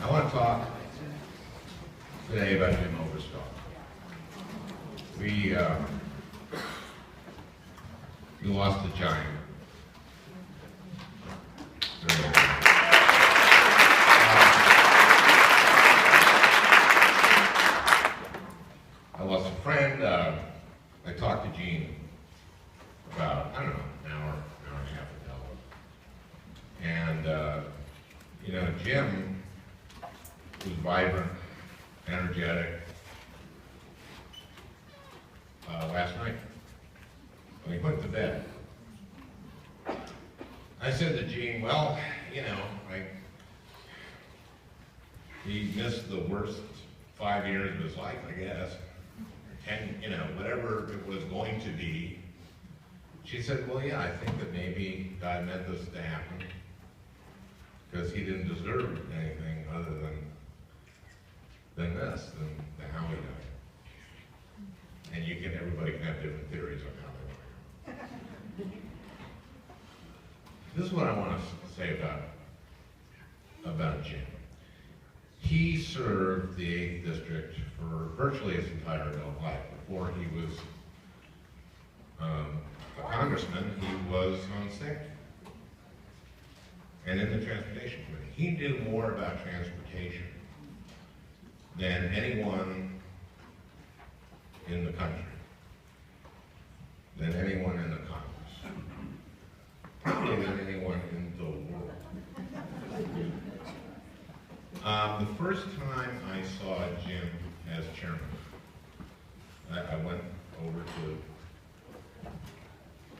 I want to talk today about Jim Oberstar. We lost a giant. I lost a friend. I talked to Gene about, I don't know, an hour and a half ago. And, you know, Jim was vibrant, energetic. Last night, when he went to bed, I said to Gene, well, you know, he missed the worst 5 years of his life, I guess. 10, you know, whatever it was going to be. She said, well, yeah, I think that maybe God meant this to happen because he didn't deserve anything other than this, than how he died. And everybody can have different theories on how they want to go. This is what I want to say about Jim. He served the 8th District for virtually his entire adult life. Before he was a congressman, he was on state and in the Transportation Committee. He knew more about transportation than anyone in the country, than anyone in the Congress, probably than anyone in the world. The first time I saw Jim as chairman, I went over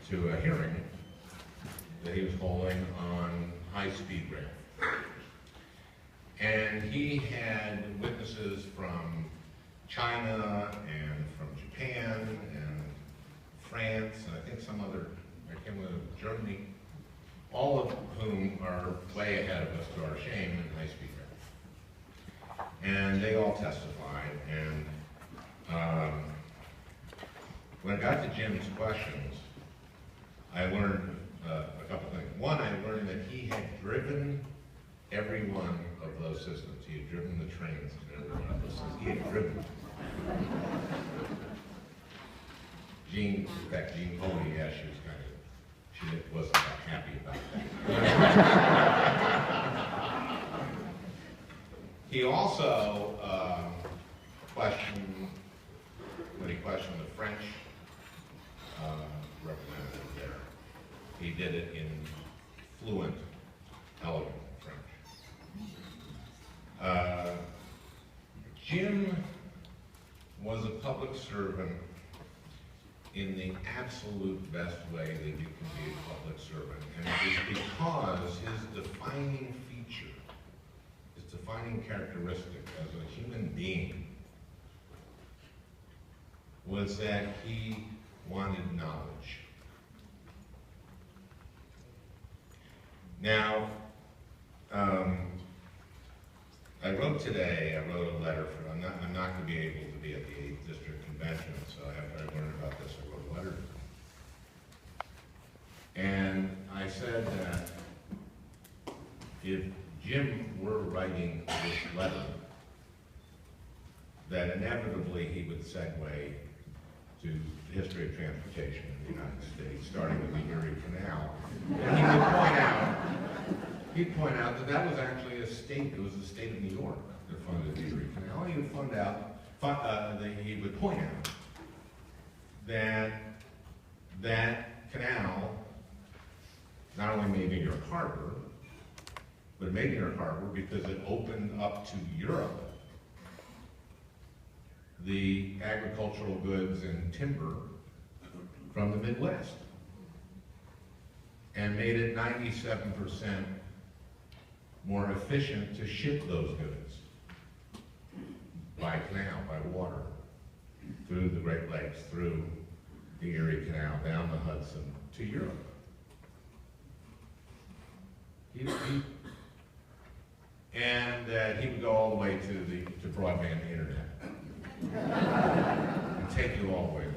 to a hearing that he was holding on high-speed rail. And he had witnesses from China and from Japan and France, and I think some other, I can't remember, Germany, all of whom are way ahead of us to our shame in high-speed rail. And they all testified, and when I got to Jim's questions, I learned a couple things. One, I learned that he had driven every one of those systems. He had driven the trains in every one of those systems. He had driven them. Gene told me, yeah, she wasn't that happy about that. He also when he questioned the French representative there, he did it in fluent, elegant French. Jim was a public servant in the absolute best way that you can be a public servant. And it is because his defining feature, his defining characteristic as a human being was that he wanted knowledge. Now, I wrote a letter for, I'm not going to be able to be at the 8th District Convention, so after I learned about this, I wrote a letter. And I said that if Jim were writing this letter, that inevitably he would segue to the history of transportation in the United States, starting with the Erie Canal. And he'd point out that that was actually a state, it was the state of New York that funded the Erie Canal. He would point out that that canal not only made New York Harbor, but it made New York Harbor because it opened up to Europe the agricultural goods and timber from the Midwest, and made it 97% more efficient to ship those goods by canal, by water, through the Great Lakes, through the Erie Canal, down the Hudson, to Europe. And he would go all the way to broadband internet and take you all the way there.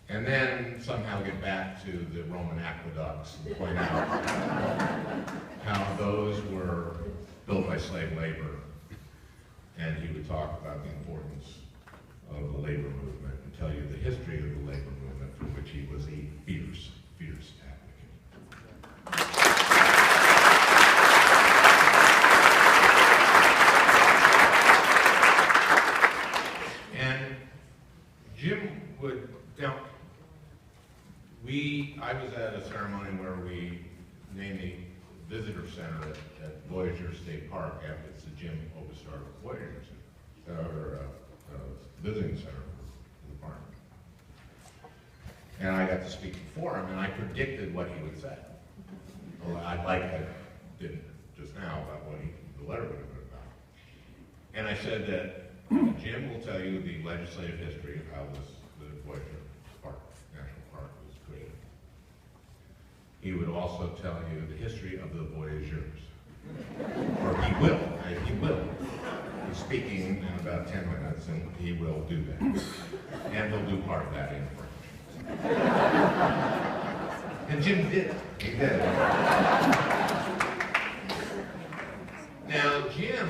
And then somehow get back to the Roman aqueducts and point out how those were built by slave labor, and he would talk about the importance of the labor movement and tell you the history of the labor movement, for which he was a fierce, fierce advocate. And Jim would, now, I was at a ceremony where we named the visitor center at Voyager State Park after it's the Jim Oberstar Voyager Center, or visiting center in the park. And I got to speak before him, and I predicted what he would say. Well, I didn't just now about what the letter would have been about. And I said that Jim will tell you the legislative history of how the Voyager National Park was created. He would also tell you the history of the Voyageurs. Or he will. He's speaking in about 10 minutes, and he will do that. And he'll do part of that in French. And Jim did. He did. Now, Jim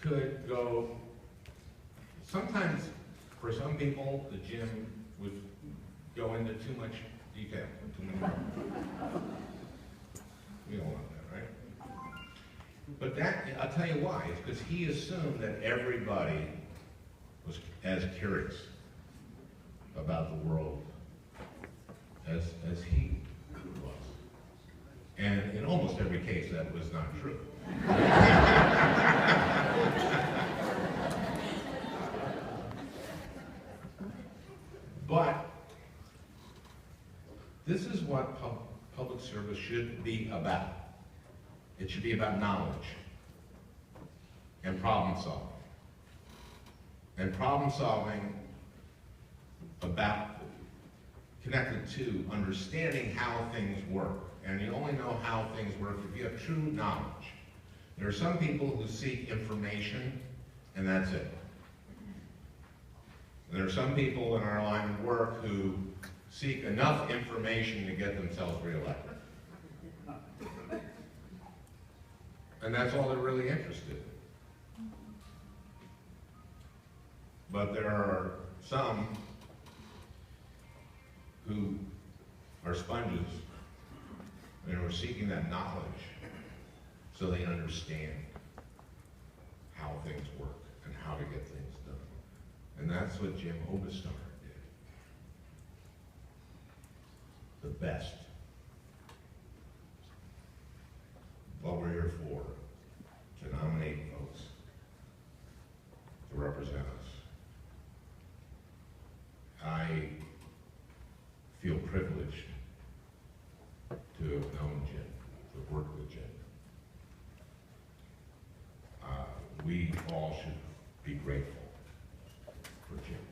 could go, sometimes for some people, the Jim would go into too much detail, too many problems. We don't want that, right? But that, I'll tell you why. It's because he assumed that everybody was as curious about the world as he was. And in almost every case, that was not true. But this is what public service should be about. It should be about knowledge and problem solving. And problem solving about connected to understanding how things work. And you only know how things work if you have true knowledge. There are some people who seek information, and that's it. And there are some people in our line of work who seek enough information to get themselves reelected. And that's all they're really interested in. But there are some who are sponges and are seeking that knowledge so they understand how things work and how to get things done. And that's what Jim Oberstar did. The best. What we're here for, to nominate folks to represent us. I feel privileged to have known Jim, to have worked with Jim. We all should be grateful for Jim.